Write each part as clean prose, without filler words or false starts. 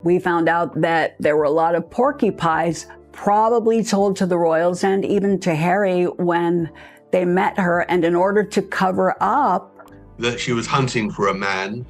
We found out that there were a lot of porcupines probably told to the royals and even to Harry when they met her, and in order to cover up that she was hunting for a man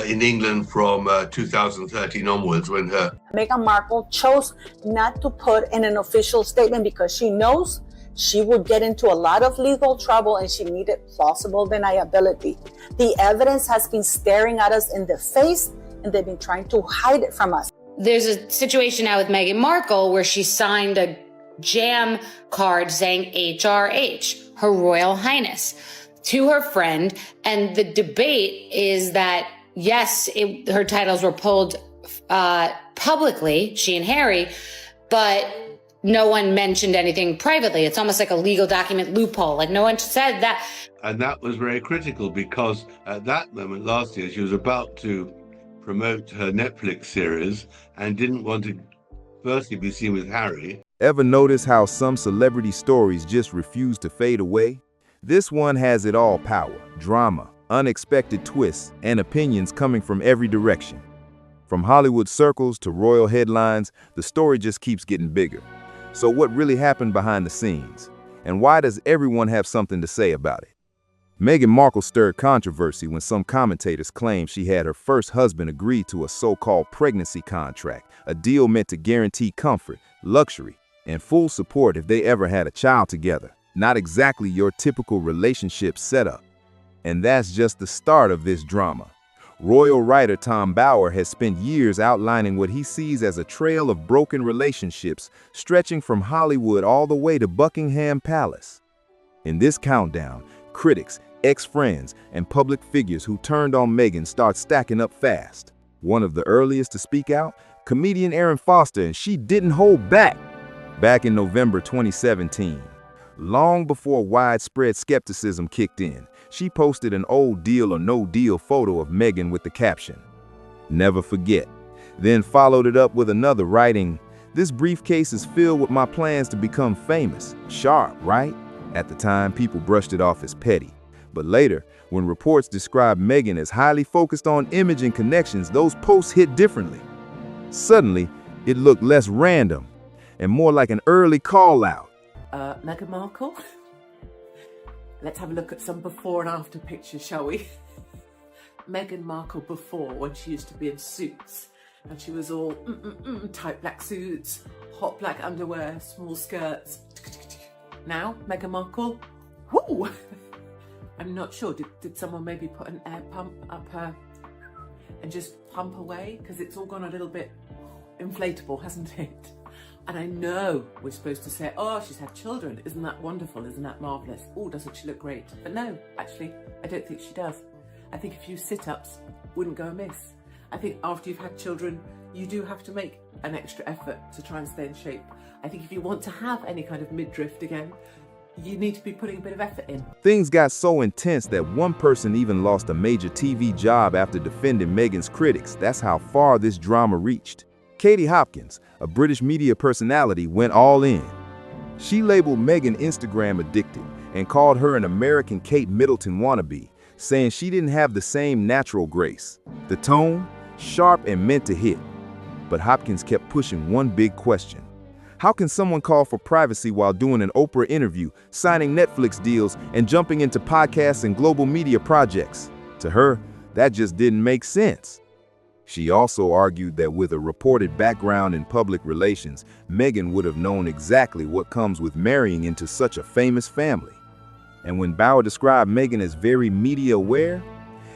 in England from 2013 onwards, when Meghan Markle chose not to put in an official statement because she knows she would get into a lot of legal trouble and she needed plausible deniability. The evidence has been staring at us in the face and they've been trying to hide it from us. There's a situation now with Meghan Markle where she signed a jam card saying HRH, Her Royal Highness, to her friend. And the debate is that, yes, her titles were pulled publicly, she and Harry, but no one mentioned anything privately. It's almost like a legal document loophole. Like no one said that. And that was very critical because at that moment last year, she was about to promote her Netflix series and didn't want to firstly be seen with Harry. Ever notice how some celebrity stories just refuse to fade away? This one has it all: power, drama, unexpected twists, and opinions coming from every direction. From Hollywood circles to royal headlines, the story just keeps getting bigger. So what really happened behind the scenes? And why does everyone have something to say about it? Meghan Markle stirred controversy when some commentators claimed she had her first husband agree to a so-called pregnancy contract, a deal meant to guarantee comfort, luxury, and full support if they ever had a child together. Not exactly your typical relationship setup. And that's just the start of this drama. Royal writer Tom Bower has spent years outlining what he sees as a trail of broken relationships stretching from Hollywood all the way to Buckingham Palace. In this countdown, critics, ex-friends, and public figures who turned on Meghan start stacking up fast. One of the earliest to speak out, comedian Erin Foster, and she didn't hold back. Back in November 2017, long before widespread skepticism kicked in, she posted an old Deal or No Deal photo of Meghan with the caption, "Never forget," then followed it up with another, writing, "This briefcase is filled with my plans to become famous." Sharp, right? At the time, people brushed it off as petty. But later, when reports described Meghan as highly focused on image and connections, those posts hit differently. Suddenly, it looked less random and more like an early call-out. Meghan Markle? Let's have a look at some before and after pictures, shall we? Meghan Markle before, when she used to be in suits, and she was all tight black suits, hot black underwear, small skirts. Now, Meghan Markle, whoo! I'm not sure, did someone maybe put an air pump up her and just pump away? Because it's all gone a little bit inflatable, hasn't it? And I know we're supposed to say, oh, she's had children. Isn't that wonderful? Isn't that marvellous? Oh, doesn't she look great? But no, actually, I don't think she does. I think a few sit-ups wouldn't go amiss. I think after you've had children, you do have to make an extra effort to try and stay in shape. I think if you want to have any kind of midriff again, you need to be putting a bit of effort in. Things got so intense that one person even lost a major TV job after defending Meghan's critics. That's how far this drama reached. Katie Hopkins, a British media personality, went all in. She labeled Meghan Instagram addicted and called her an American Kate Middleton wannabe, saying she didn't have the same natural grace. The tone, sharp and meant to hit. But Hopkins kept pushing one big question. How can someone call for privacy while doing an Oprah interview, signing Netflix deals, and jumping into podcasts and global media projects? To her, that just didn't make sense. She also argued that with a reported background in public relations, Meghan would have known exactly what comes with marrying into such a famous family. And when Bauer described Meghan as very media aware,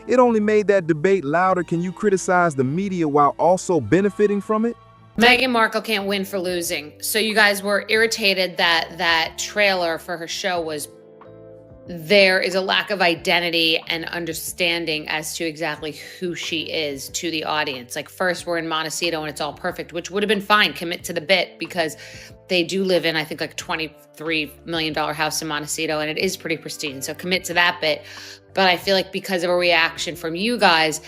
it only made that debate louder. Can you criticize the media while also benefiting from it? Meghan Markle can't win for losing. So you guys were irritated that that trailer for her show was, there is a lack of identity and understanding as to exactly who she is to the audience. Like first we're in Montecito and it's all perfect, which would have been fine. Commit to the bit because they do live in, I think, like $23 million house in Montecito and it is pretty pristine. So commit to that bit. But I feel like because of a reaction from you guys,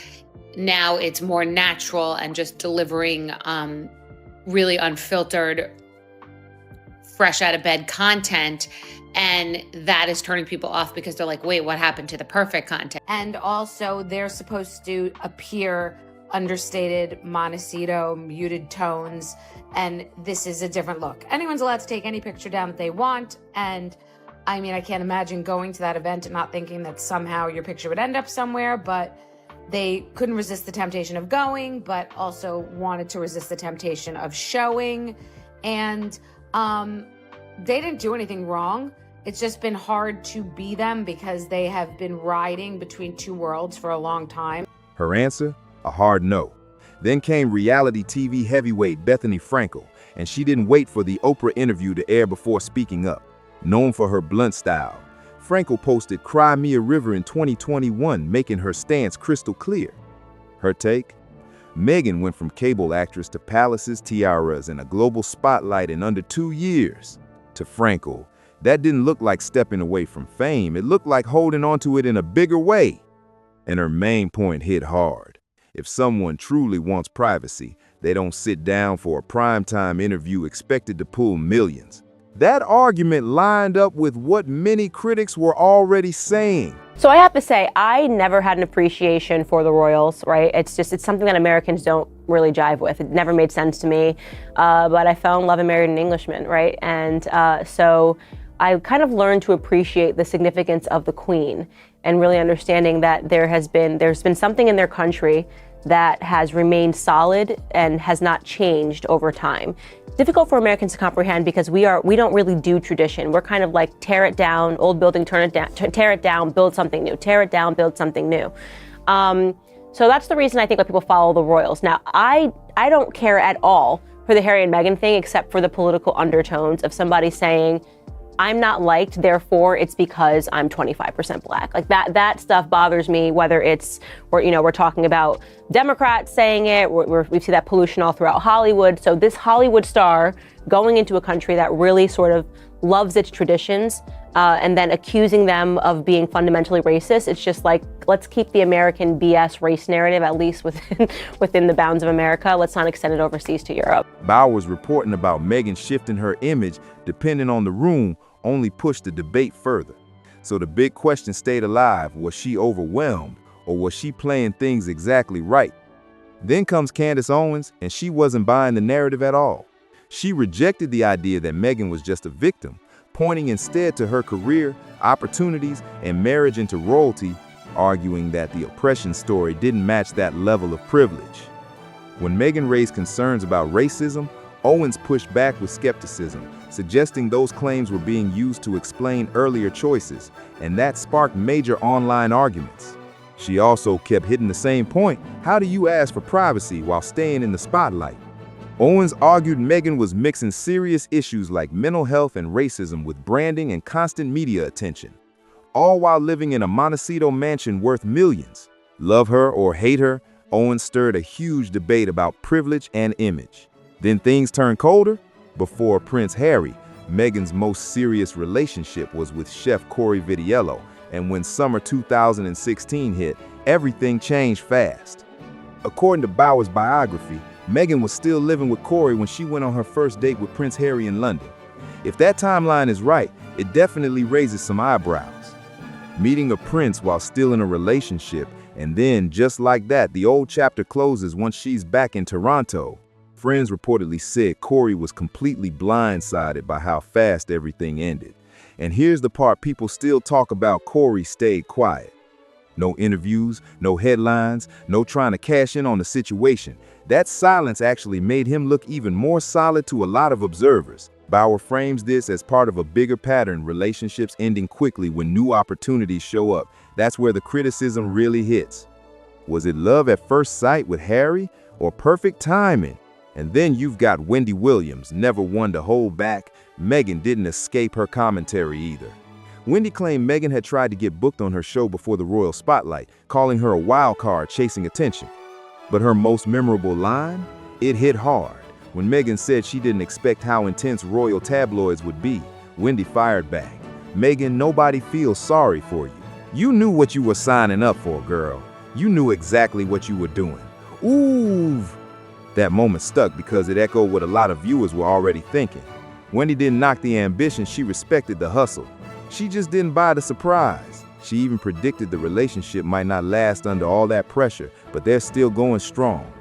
now it's more natural and just delivering really unfiltered, fresh out of bed content. And that is turning people off because they're like, wait, what happened to the perfect content? And also they're supposed to appear understated Montecito, muted tones, and this is a different look. Anyone's allowed to take any picture down that they want, and I mean, I can't imagine going to that event and not thinking that somehow your picture would end up somewhere, but they couldn't resist the temptation of going, but also wanted to resist the temptation of showing, and they didn't do anything wrong. It's just been hard to be them because they have been riding between two worlds for a long time. Her answer? A hard no. Then came reality TV heavyweight Bethany Frankel, and she didn't wait for the Oprah interview to air before speaking up. Known for her blunt style, Frankel posted Cry Me a River in 2021, making her stance crystal clear. Her take? Meghan went from cable actress to palaces, tiaras, and a global spotlight in under 2 years. To Frankel, that didn't look like stepping away from fame, it looked like holding onto it in a bigger way. And her main point hit hard. If someone truly wants privacy, they don't sit down for a primetime interview expected to pull millions. That argument lined up with what many critics were already saying. So I have to say, I never had an appreciation for the royals, right? It's something that Americans don't really jive with. It never made sense to me, but I fell in love and married an Englishman, right? And so I kind of learned to appreciate the significance of the Queen and really understanding that there's been something in their country that has remained solid and has not changed over time. Difficult for Americans to comprehend because we don't really do tradition. We're kind of like tear it down, old building, tear it down, build something new, tear it down, build something new. So that's the reason I think why people follow the royals. Now, I don't care at all for the Harry and Meghan thing, except for the political undertones of somebody saying, I'm not liked, therefore it's because I'm 25% black. Like that stuff bothers me, whether we're talking about Democrats saying it, we see that pollution all throughout Hollywood. So this Hollywood star going into a country that really sort of loves its traditions and then accusing them of being fundamentally racist, it's just like, let's keep the American BS race narrative at least within the bounds of America. Let's not extend it overseas to Europe. Bowers reporting about Meghan shifting her image depending on the room only pushed the debate further. So the big question stayed alive: was she overwhelmed, or was she playing things exactly right? Then comes Candace Owens, and she wasn't buying the narrative at all. She rejected the idea that Meghan was just a victim, pointing instead to her career, opportunities, and marriage into royalty, arguing that the oppression story didn't match that level of privilege. When Meghan raised concerns about racism, Owens pushed back with skepticism, suggesting those claims were being used to explain earlier choices, and that sparked major online arguments. She also kept hitting the same point: how do you ask for privacy while staying in the spotlight? Owens argued Meghan was mixing serious issues like mental health and racism with branding and constant media attention, all while living in a Montecito mansion worth millions. Love her or hate her, Owens stirred a huge debate about privilege and image. Then things turned colder. Before Prince Harry, Meghan's most serious relationship was with chef Corey Vitiello, and when summer 2016 hit, everything changed fast. According to Bowers' biography, Meghan was still living with Corey when she went on her first date with Prince Harry in London. If that timeline is right, it definitely raises some eyebrows. Meeting a prince while still in a relationship, and then, just like that, the old chapter closes once she's back in Toronto. Friends reportedly said Corey was completely blindsided by how fast everything ended. And here's the part people still talk about: Corey stayed quiet. No interviews, no headlines, no trying to cash in on the situation. That silence actually made him look even more solid to a lot of observers. Bauer frames this as part of a bigger pattern: relationships ending quickly when new opportunities show up. That's where the criticism really hits. Was it love at first sight with Harry, or perfect timing? And then you've got Wendy Williams, never one to hold back. Meghan didn't escape her commentary either. Wendy claimed Meghan had tried to get booked on her show before the royal spotlight, calling her a wild card chasing attention. But her most memorable line? It hit hard. When Meghan said she didn't expect how intense royal tabloids would be, Wendy fired back. Meghan, nobody feels sorry for you. You knew what you were signing up for, girl. You knew exactly what you were doing. Ooh! That moment stuck because it echoed what a lot of viewers were already thinking. Wendy didn't knock the ambition, she respected the hustle. She just didn't buy the surprise. She even predicted the relationship might not last under all that pressure, but they're still going strong.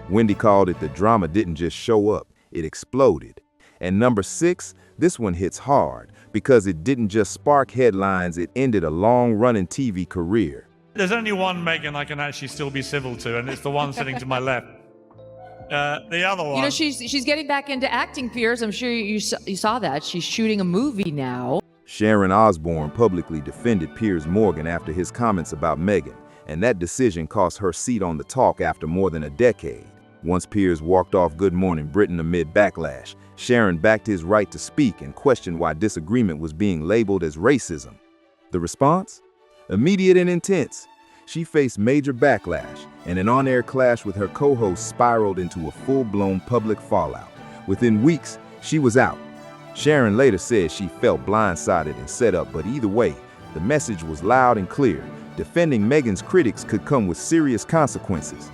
Wendy called it the drama didn't just show up, it exploded. And number 6, this one hits hard because it didn't just spark headlines, it ended a long-running TV career. There's only one Meghan I can actually still be civil to, and it's the one sitting to my left. The other one. You know, she's getting back into acting, Piers. I'm sure you saw that. She's shooting a movie now. Sharon Osbourne publicly defended Piers Morgan after his comments about Meghan, and that decision cost her seat on the talk after more than a decade. Once Piers walked off Good Morning Britain amid backlash, Sharon backed his right to speak and questioned why disagreement was being labeled as racism. The response? Immediate and intense. She faced major backlash, and an on-air clash with her co-host spiraled into a full-blown public fallout. Within weeks, she was out. Sharon later said she felt blindsided and set up, but either way, the message was loud and clear. Defending Meghan's critics could come with serious consequences.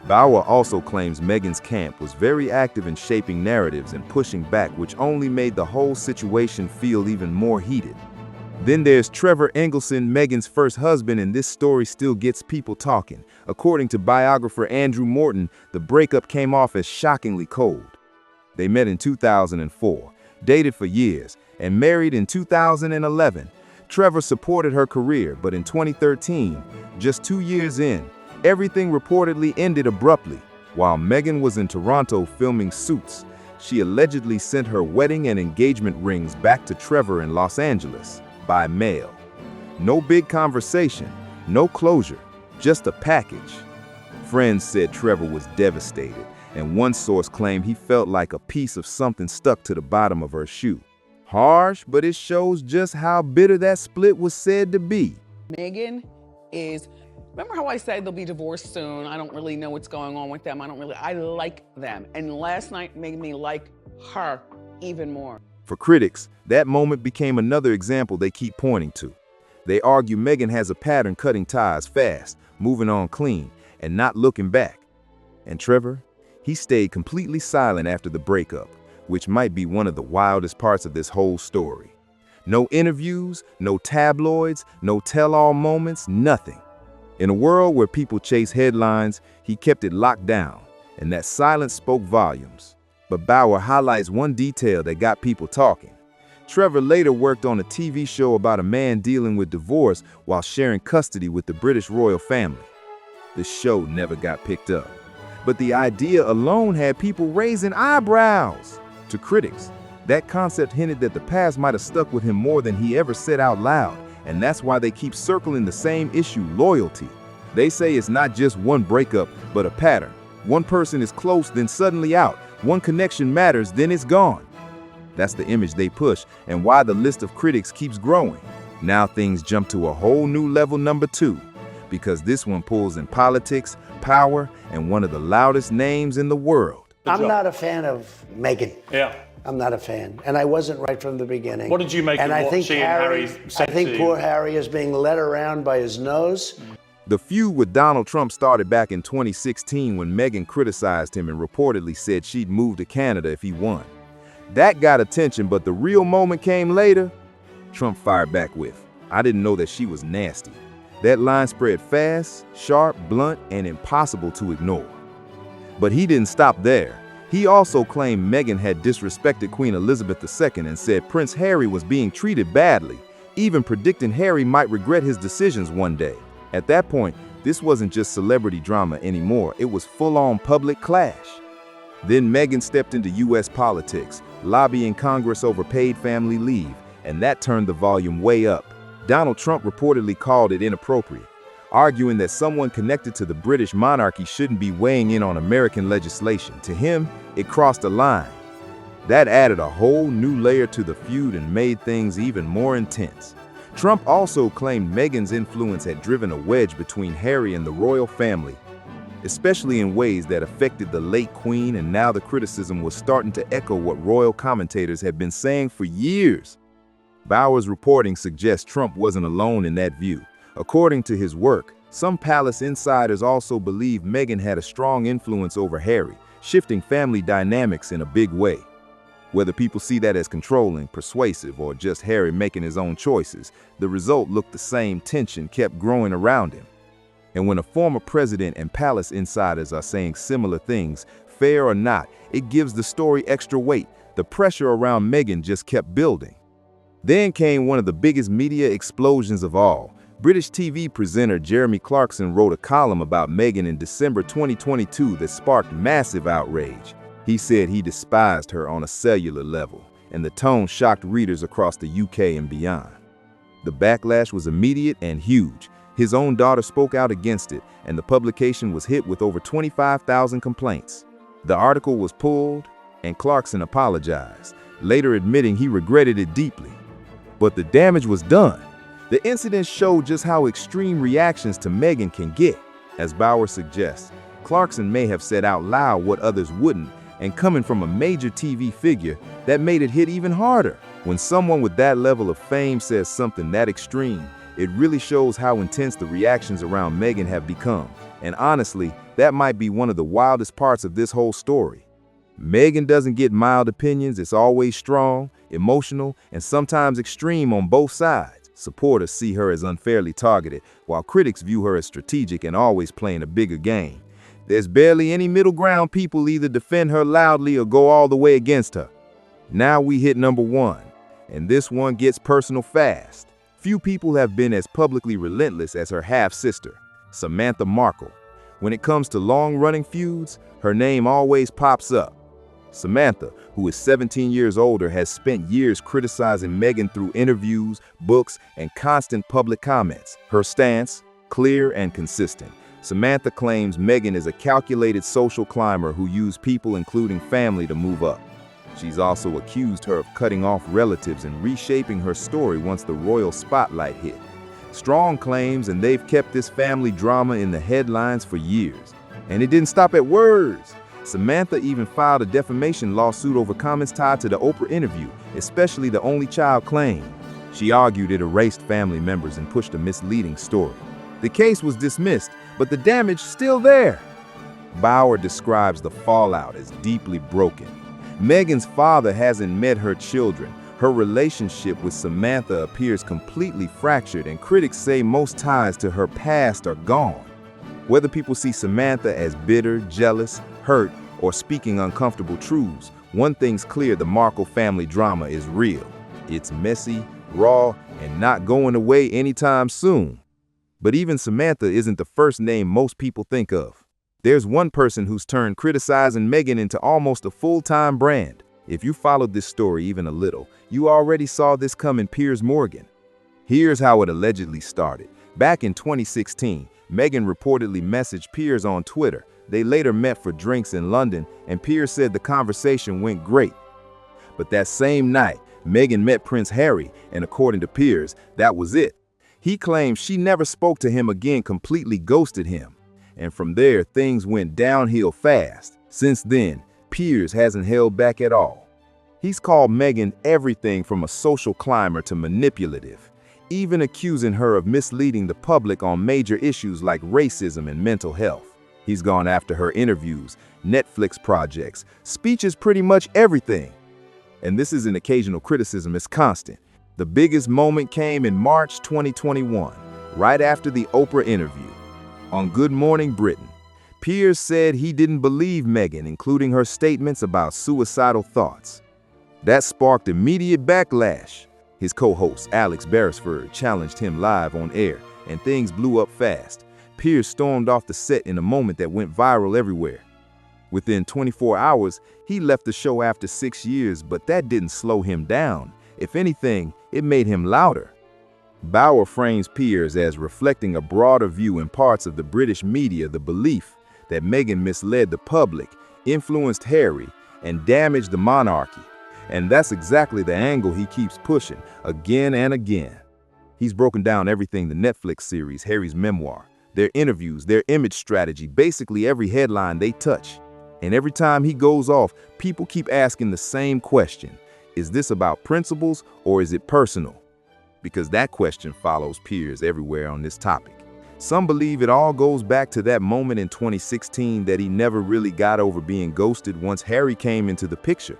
Bauer also claims Meghan's camp was very active in shaping narratives and pushing back, which only made the whole situation feel even more heated. Then there's Trevor Engelson, Meghan's first husband, and this story still gets people talking. According to biographer Andrew Morton, the breakup came off as shockingly cold. They met in 2004, dated for years, and married in 2011. Trevor supported her career, but in 2013, just 2 years in, everything reportedly ended abruptly. While Meghan was in Toronto filming Suits, she allegedly sent her wedding and engagement rings back to Trevor in Los Angeles by mail. No big conversation, no closure, just a package. Friends said Trevor was devastated, and one source claimed he felt like a piece of something stuck to the bottom of her shoe. Harsh, but it shows just how bitter that split was said to be. Meghan is, remember how I said they'll be divorced soon? I don't really know what's going on with them. I like them. And last night made me like her even more. For critics, that moment became another example they keep pointing to. They argue Meghan has a pattern cutting ties fast, moving on clean, and not looking back. And Trevor, he stayed completely silent after the breakup, which might be one of the wildest parts of this whole story. No interviews, no tabloids, no tell-all moments, nothing. In a world where people chase headlines, he kept it locked down, and that silence spoke volumes. But Bauer highlights one detail that got people talking. Trevor later worked on a TV show about a man dealing with divorce while sharing custody with the British royal family. The show never got picked up, but the idea alone had people raising eyebrows. To critics, that concept hinted that the past might have stuck with him more than he ever said out loud, and that's why they keep circling the same issue, loyalty. They say it's not just one breakup, but a pattern. One person is close, then suddenly out. One connection matters, then it's gone. That's the image they push, and why the list of critics keeps growing. Now things jump to a whole new level, number 2, because this one pulls in politics, power, and one of the loudest names in the world. I'm not a fan of Meghan. Yeah. I'm not a fan, and I wasn't right from the beginning. What did you make of what she and Harry said I think to poor you? Harry is being led around by his nose. The feud with Donald Trump started back in 2016 when Meghan criticized him and reportedly said she'd move to Canada if he won. That got attention, but the real moment came later. Trump fired back with, "I didn't know that she was nasty." That line spread fast, sharp, blunt, and impossible to ignore. But he didn't stop there. He also claimed Meghan had disrespected Queen Elizabeth II and said Prince Harry was being treated badly, even predicting Harry might regret his decisions one day. At that point, this wasn't just celebrity drama anymore, it was full-on public clash. Then Meghan stepped into US politics, lobbying Congress over paid family leave, and that turned the volume way up. Donald Trump reportedly called it inappropriate, arguing that someone connected to the British monarchy shouldn't be weighing in on American legislation. To him, it crossed a line. That added a whole new layer to the feud and made things even more intense. Trump also claimed Meghan's influence had driven a wedge between Harry and the royal family, especially in ways that affected the late Queen, and now the criticism was starting to echo what royal commentators had been saying for years. Bauer's reporting suggests Trump wasn't alone in that view. According to his work, some palace insiders also believe Meghan had a strong influence over Harry, shifting family dynamics in a big way. Whether people see that as controlling, persuasive, or just Harry making his own choices, the result looked the same. Tension kept growing around him. And when a former president and palace insiders are saying similar things, fair or not, it gives the story extra weight. The pressure around Meghan just kept building. Then came one of the biggest media explosions of all. British TV presenter Jeremy Clarkson wrote a column about Meghan in December 2022 that sparked massive outrage. He said he despised her on a cellular level, and the tone shocked readers across the UK and beyond. The backlash was immediate and huge. His own daughter spoke out against it, and the publication was hit with over 25,000 complaints. The article was pulled, and Clarkson apologized, later admitting he regretted it deeply. But the damage was done. The incident showed just how extreme reactions to Meghan can get. As Bauer suggests, Clarkson may have said out loud what others wouldn't, and coming from a major TV figure, that made it hit even harder. When someone with that level of fame says something that extreme, it really shows how intense the reactions around Meghan have become. And honestly, that might be one of the wildest parts of this whole story. Meghan doesn't get mild opinions. It's always strong, emotional, and sometimes extreme on both sides. Supporters see her as unfairly targeted, while critics view her as strategic and always playing a bigger game. There's barely any middle ground. People either defend her loudly or go all the way against her. Now we hit number one, and this one gets personal fast. Few people have been as publicly relentless as her half-sister, Samantha Markle. When it comes to long-running feuds, her name always pops up. Samantha, who is 17 years older, has spent years criticizing Meghan through interviews, books, and constant public comments. Her stance, clear and consistent. Samantha claims Meghan is a calculated social climber who used people, including family, to move up. She's also accused her of cutting off relatives and reshaping her story once the royal spotlight hit. Strong claims, and they've kept this family drama in the headlines for years. And it didn't stop at words. Samantha even filed a defamation lawsuit over comments tied to the Oprah interview, especially the only child claim. She argued it erased family members and pushed a misleading story. The case was dismissed, but the damage still there. Bauer describes the fallout as deeply broken. Meghan's father hasn't met her children. Her relationship with Samantha appears completely fractured, and critics say most ties to her past are gone. Whether people see Samantha as bitter, jealous, hurt, or speaking uncomfortable truths, one thing's clear: the Markle family drama is real. It's messy, raw, and not going away anytime soon. But even Samantha isn't the first name most people think of. There's one person who's turned criticizing Meghan into almost a full-time brand. If you followed this story even a little, you already saw this coming. Piers Morgan. Here's how it allegedly started. Back in 2016, Meghan reportedly messaged Piers on Twitter. They later met for drinks in London, and Piers said the conversation went great. But that same night, Meghan met Prince Harry, and according to Piers, that was it. He claims she never spoke to him again, completely ghosted him. And from there, things went downhill fast. Since then, Piers hasn't held back at all. He's called Meghan everything from a social climber to manipulative, even accusing her of misleading the public on major issues like racism and mental health. He's gone after her interviews, Netflix projects, speeches, pretty much everything. And this isn't occasional criticism, it's constant. The biggest moment came in March 2021, right after the Oprah interview. On Good Morning Britain, Piers said he didn't believe Meghan, including her statements about suicidal thoughts. That sparked immediate backlash. His co-host, Alex Beresford, challenged him live on air, and things blew up fast. Piers stormed off the set in a moment that went viral everywhere. Within 24 hours, he left the show after 6 years, but that didn't slow him down. If anything, it made him louder. Bauer frames Piers as reflecting a broader view in parts of the British media, the belief that Meghan misled the public, influenced Harry, and damaged the monarchy. And that's exactly the angle he keeps pushing, again and again. He's broken down everything: the Netflix series, Harry's memoir, their interviews, their image strategy, basically every headline they touch. And every time he goes off, people keep asking the same question: is this about principles or is it personal? Because that question follows Piers everywhere on this topic. Some believe it all goes back to that moment in 2016 that he never really got over being ghosted once Harry came into the picture.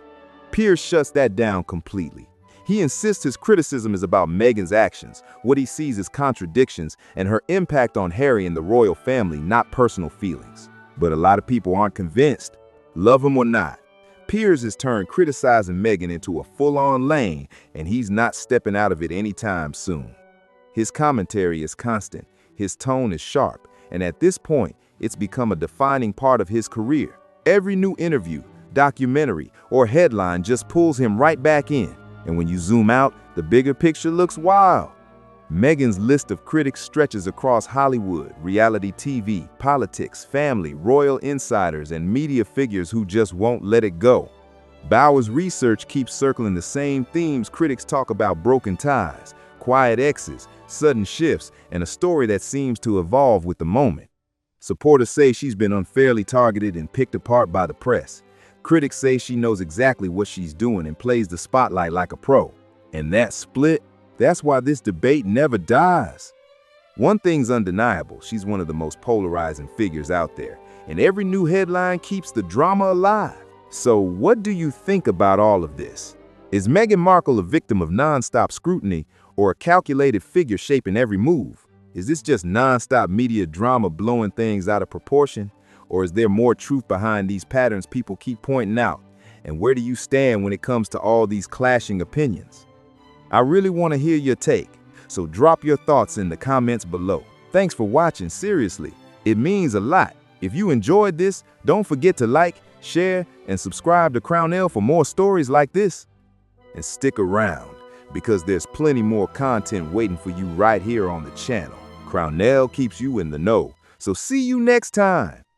Piers shuts that down completely. He insists his criticism is about Meghan's actions, what he sees as contradictions, and her impact on Harry and the royal family, not personal feelings. But a lot of people aren't convinced. Love him or not, Piers has turned criticizing Meghan into a full-on lane, and he's not stepping out of it anytime soon. His commentary is constant, his tone is sharp, and at this point, it's become a defining part of his career. Every new interview, documentary, or headline just pulls him right back in. And when you zoom out, the bigger picture looks wild. Meghan's list of critics stretches across Hollywood, reality TV, politics, family, royal insiders, and media figures who just won't let it go. Bauer's research keeps circling the same themes critics talk about: broken ties, quiet exes, sudden shifts, and a story that seems to evolve with the moment. Supporters say she's been unfairly targeted and picked apart by the press. Critics say she knows exactly what she's doing and plays the spotlight like a pro. And that split, that's why this debate never dies. One thing's undeniable, she's one of the most polarizing figures out there, and every new headline keeps the drama alive. So what do you think about all of this? Is Meghan Markle a victim of nonstop scrutiny or a calculated figure shaping every move? Is this just nonstop media drama blowing things out of proportion? Or is there more truth behind these patterns people keep pointing out? And where do you stand when it comes to all these clashing opinions? I really want to hear your take, so drop your thoughts in the comments below. Thanks for watching, seriously. It means a lot. If you enjoyed this, don't forget to like, share, and subscribe to Crown L for more stories like this. And stick around, because there's plenty more content waiting for you right here on the channel. Crown L keeps you in the know, so see you next time.